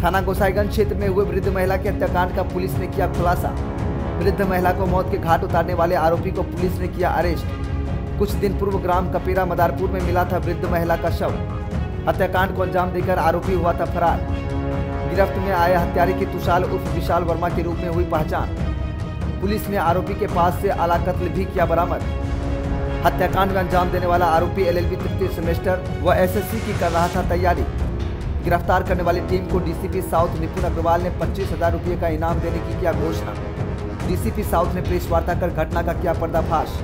थाना गोसाईगंज क्षेत्र में हुए वृद्ध महिला के हत्याकांड का पुलिस ने किया खुलासा। वृद्ध महिला को मौत के घाट उतारने वाले आरोपी को पुलिस ने किया अरेस्ट। कुछ दिन पूर्व ग्राम कपेरा मदारपुर में मिला था वृद्ध महिला का शव। हत्याकांड को अंजाम देकर आरोपी हुआ था फरार। गिरफ्त में आए हत्यारे की तुषाल उर्फ विशाल वर्मा के रूप में हुई पहचान। पुलिस ने आरोपी के पास से आला कत्ल भी किया बरामद। हत्याकांड में अंजाम देने वाला आरोपी LLB तृतीय सेमेस्टर व SSC की कर रहा था तैयारी। गिरफ्तार करने वाली टीम को DCP साउथ निपुण अग्रवाल ने 25,000 रुपये का इनाम देने की किया घोषणा। DCP साउथ ने प्रेस वार्ता कर घटना का किया पर्दाफाश।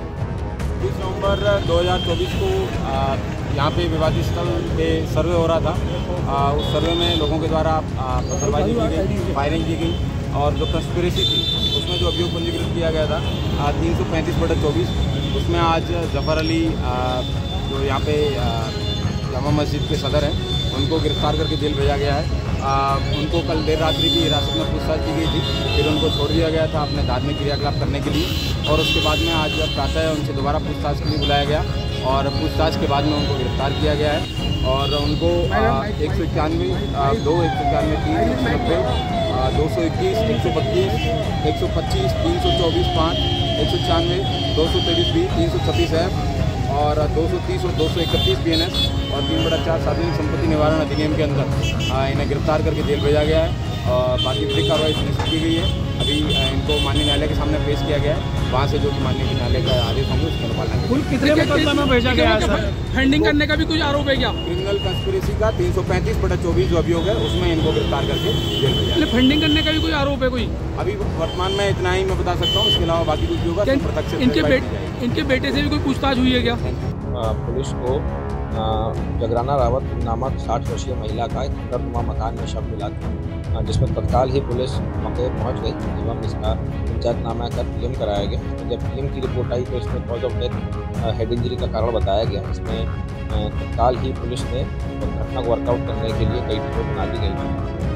20 नवंबर 2024 को यहाँ पे विवादित स्थल पे सर्वे हो रहा था। उस सर्वे में लोगों के द्वारा पत्थरबाजी की गई, फायरिंग की गई और जो कंस्पिरेसी थी उसमें जो अभियोग पंजीकृत किया गया था 335/24, उसमें आज जफर अली जो यहाँ पे जामा मस्जिद के सदर हैं उनको गिरफ्तार करके जेल भेजा गया है। उनको कल देर रात्रि की हिरासत में पूछताछ की गई थी, फिर उनको छोड़ दिया गया था अपने धार्मिक क्रियाकलाप करने के लिए और उसके बाद में आज प्रातः उनसे दोबारा पूछताछ के लिए बुलाया गया और पूछताछ के बाद में उनको गिरफ्तार किया गया है और उनको 191, 2, 191, 3, 190, 221, 132, 125, 324, 5, 196, 223B, 336F और 230 और 231 BNS और 3/4 सार्वजनिक संपत्ति निवारण अधिनियम के अंदर इन्हें गिरफ्तार करके जेल भेजा गया है और बाकी विधिक कार्रवाई सुनिश्चित की गई है। अभी इनको माननीय न्यायालय के सामने पेश किया गया है, वहाँ से जो कि माननीय न्यायालय का आदेश होंगे उसके अनुपालन। कुल कितने मुकदमे में भेजा गया है सर? फंडिंग करने का भी कुछ आरोप है क्या? क्रिमिनल कंस्पिरेसी का 335/24 जो अभियोग है उसमें इनको गिरफ्तार करके जेल भेजा। फंडिंग करने का भी कोई आरोप है कोई? अभी वर्तमान में इतना ही मैं बता सकता हूँ, इसके अलावा बाकी कुछ भी होगा प्रत्यक्ष। इनके बेटे से भी कोई पूछताछ हुई है क्या? पुलिस को जगराना रावत नामक 60 वर्षीय महिला का एक खंडरनुमा मकान में शव मिला था, जिसमें तत्काल ही पुलिस मौके पर पहुंच गई एवं इसका पंचायतनामा कर PM कराया गया। जब PM की रिपोर्ट आई तो इसमें cause of death head injury का कारण बताया गया। इसमें तत्काल ही पुलिस ने घटना को वर्कआउट करने के लिए कई टीमें बना दी गई थी।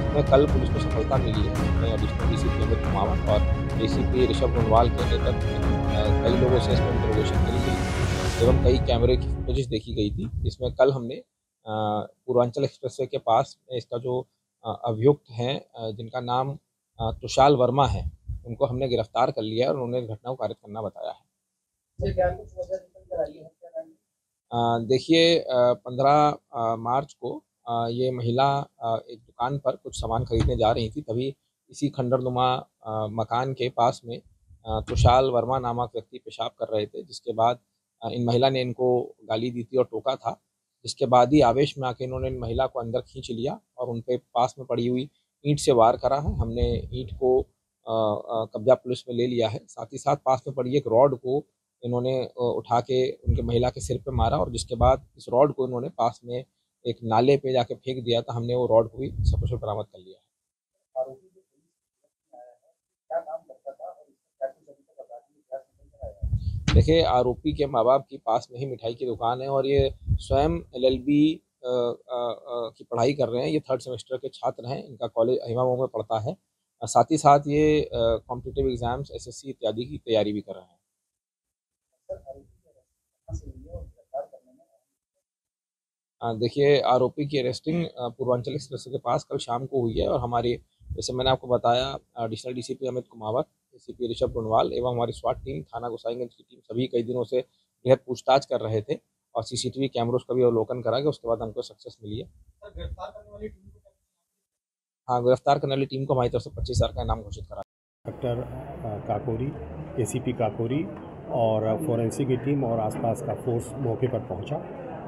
इसमें कल पुलिस को सफलता मिली है। इसमें एडिशनल DCP अमित कुमावत और DCP ऋषभ गुणवाल के नेतृत्व में कई लोगों से इसमें इंटरोगेशन करी गई एवं कई कैमरे की फुटेज देखी गई थी। इसमें कल हमने पूर्वांचल एक्सप्रेसवे के पास इसका जो अभियुक्त हैं जिनका नाम तुषाल वर्मा है, उनको हमने गिरफ्तार कर लिया और उन्होंने घटना को कारित करना बताया है। देखिए 15 मार्च को ये महिला एक दुकान पर कुछ सामान खरीदने जा रही थी, तभी इसी खंडरनुमा मकान के पास में तुषाल वर्मा नामक व्यक्ति पेशाब कर रहे थे, जिसके बाद इन महिला ने इनको गाली दी थी और टोका था। जिसके बाद ही आवेश में आके इन्होंने इन महिला को अंदर खींच लिया और उन पे पास में पड़ी हुई ईंट से वार करा है। हमने ईंट को कब्जा पुलिस में ले लिया है। साथ ही साथ पास में पड़ी एक रॉड को इन्होंने उठा के उनके महिला के सिर पे मारा और जिसके बाद इस रॉड को इन्होंने पास में एक नाले पे जाके फेंक दिया था। हमने वो रॉड को भी सकुशल बरामद कर लिया है। देखिए आरोपी के माँ बाप की पास में ही मिठाई की दुकान है और ये स्वयं LLB की पढ़ाई कर रहे हैं। ये 3rd सेमेस्टर के छात्र हैं। इनका कॉलेज हिमामऊ में पढ़ता है। साथ ही साथ ये कॉम्पिटिटिव एग्जाम्स SSC इत्यादि की तैयारी भी कर रहे हैं। देखिए आरोपी की अरेस्टिंग पूर्वांचल एक्सप्रेस के पास कल शाम को हुई है और हमारी, जैसे मैंने आपको बताया, additional DCP Amit Kumawat, DCP Rishabh Gunwal एवं हमारी SWAT टीम, थाना गोसाईगंज की टीम सभी कई दिनों से बेहद पूछताछ कर रहे थे और CCTV कैमरों का भी अवलोकन करा गया। उसके बाद हमको सक्सेस मिली है। हाँ, गिरफ्तार करने वाली टीम को हमारी तरफ से 25,000 का इनाम घोषित करा। डॉक्टर काकोरी, ACP काकोरी और फोरेंसिक की टीम और आसपास का फोर्स मौके पर पहुंचा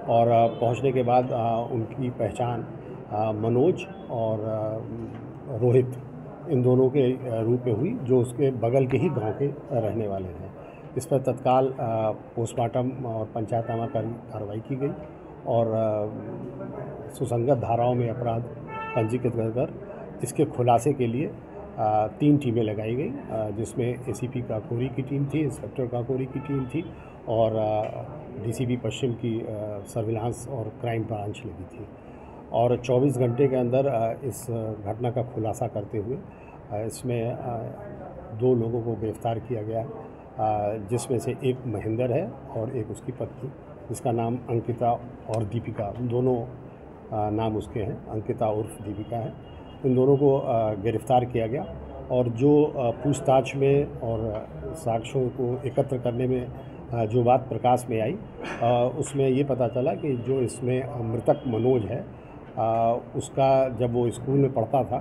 और पहुंचने के बाद उनकी पहचान मनोज और रोहित इन दोनों के रूप में हुई, जो उसके बगल के ही गांव के रहने वाले हैं। इस पर तत्काल पोस्टमार्टम और पंचायतनामा कार्रवाई की गई और सुसंगत धाराओं में अपराध पंजीकृत कर इसके खुलासे के लिए 3 टीमें लगाई गई, जिसमें ACP काकोरी की टीम थी, इंस्पेक्टर काकोरी की टीम थी और DCP पश्चिम की सर्विलांस और क्राइम ब्रांच लगी थी और 24 घंटे के अंदर इस घटना का खुलासा करते हुए इसमें 2 लोगों को गिरफ्तार किया गया है, जिसमें से एक महेंद्र है और एक उसकी पत्नी, जिसका नाम अंकिता और दीपिका, दोनों नाम उसके हैं, अंकिता उर्फ दीपिका है। इन दोनों को गिरफ्तार किया गया और जो पूछताछ में और साक्ष्यों को एकत्र करने में जो बात प्रकाश में आई उसमें ये पता चला कि जो इसमें मृतक मनोज है उसका जब वो स्कूल में पढ़ता था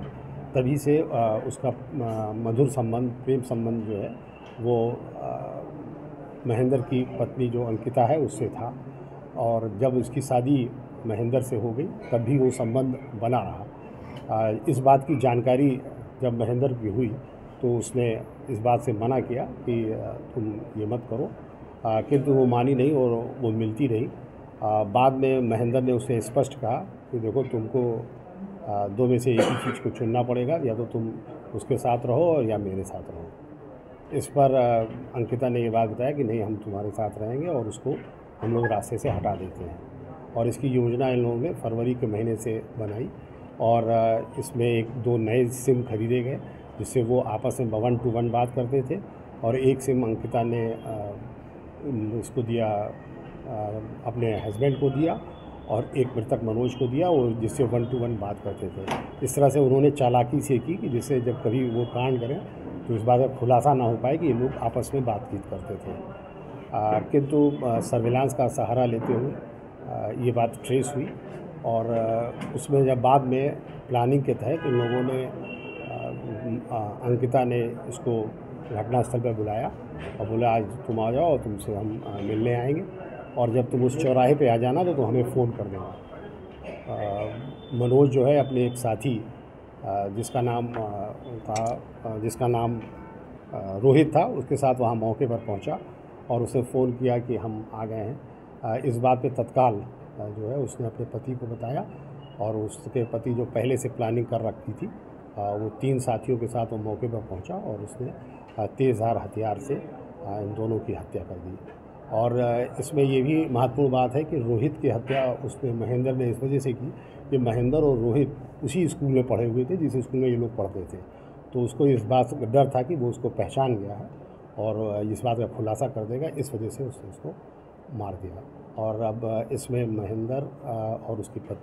तभी से उसका मधुर संबंध, प्रेम संबंध जो है वो महेंद्र की पत्नी जो अंकिता है उससे था और जब उसकी शादी महेंद्र से हो गई तब भी वो संबंध बना रहा। इस बात की जानकारी जब महेंद्र की हुई तो उसने इस बात से मना किया कि तुम ये मत करो, किंतु वो मानी नहीं और वो मिलती रही। बाद में महेंद्र ने उसे स्पष्ट कहा कि देखो तुमको दो में से एक ही चीज़ को चुनना पड़ेगा, या तो तुम उसके साथ रहो या मेरे साथ रहो। इस पर अंकिता ने ये बात बताया कि नहीं, हम तुम्हारे साथ रहेंगे और उसको हम लोग रास्ते से हटा देते हैं। और इसकी योजना इन लोगों ने फरवरी के महीने से बनाई और इसमें 1-2 नए सिम खरीदे गए जिससे वो आपस में 1-to-1 बात करते थे और एक सिम अंकिता ने उसको दिया, अपने हस्बैंड को दिया और एक मृतक मनोज को दिया और जिससे 1-to-1 बात करते थे। इस तरह से उन्होंने चालाकी से की कि जिससे जब कभी वो कांड करें तो इस बात का खुलासा ना हो पाए कि ये लोग आपस में बातचीत करते थे। किंतु सर्विलांस का सहारा लेते हुए ये बात ट्रेस हुई और उसमें जब बाद में प्लानिंग के तहत इन लोगों ने अंकिता ने इसको घटनास्थल पर बुलाया और बोला आज तुम आ जाओ, तुमसे हम मिलने आएंगे और जब तुम उस चौराहे पे आ जाना तो हमें फ़ोन कर देना। मनोज जो है अपने एक साथी जिसका नाम रोहित था, उसके साथ वहाँ मौके पर पहुँचा और उसे फ़ोन किया कि हम आ गए हैं। इस बात पे तत्काल जो है उसने अपने पति को बताया और उसके पति जो पहले से प्लानिंग कर रखी थी वो 3 साथियों के साथ वो मौके पर पहुंचा और उसने तेज़धार हथियार से इन दोनों की हत्या कर दी। और इसमें ये भी महत्वपूर्ण बात है कि रोहित की हत्या उसने महेंद्र ने इस वजह से की कि महेंद्र और रोहित उसी स्कूल में पढ़े हुए थे जिस स्कूल में ये लोग पढ़ते थे, तो उसको इस बात का डर था कि वो उसको पहचान गया है और इस बात का खुलासा कर देगा, इस वजह से उसने उसको मार दिया। और अब इसमें महेंद्र और उसकी पत्नी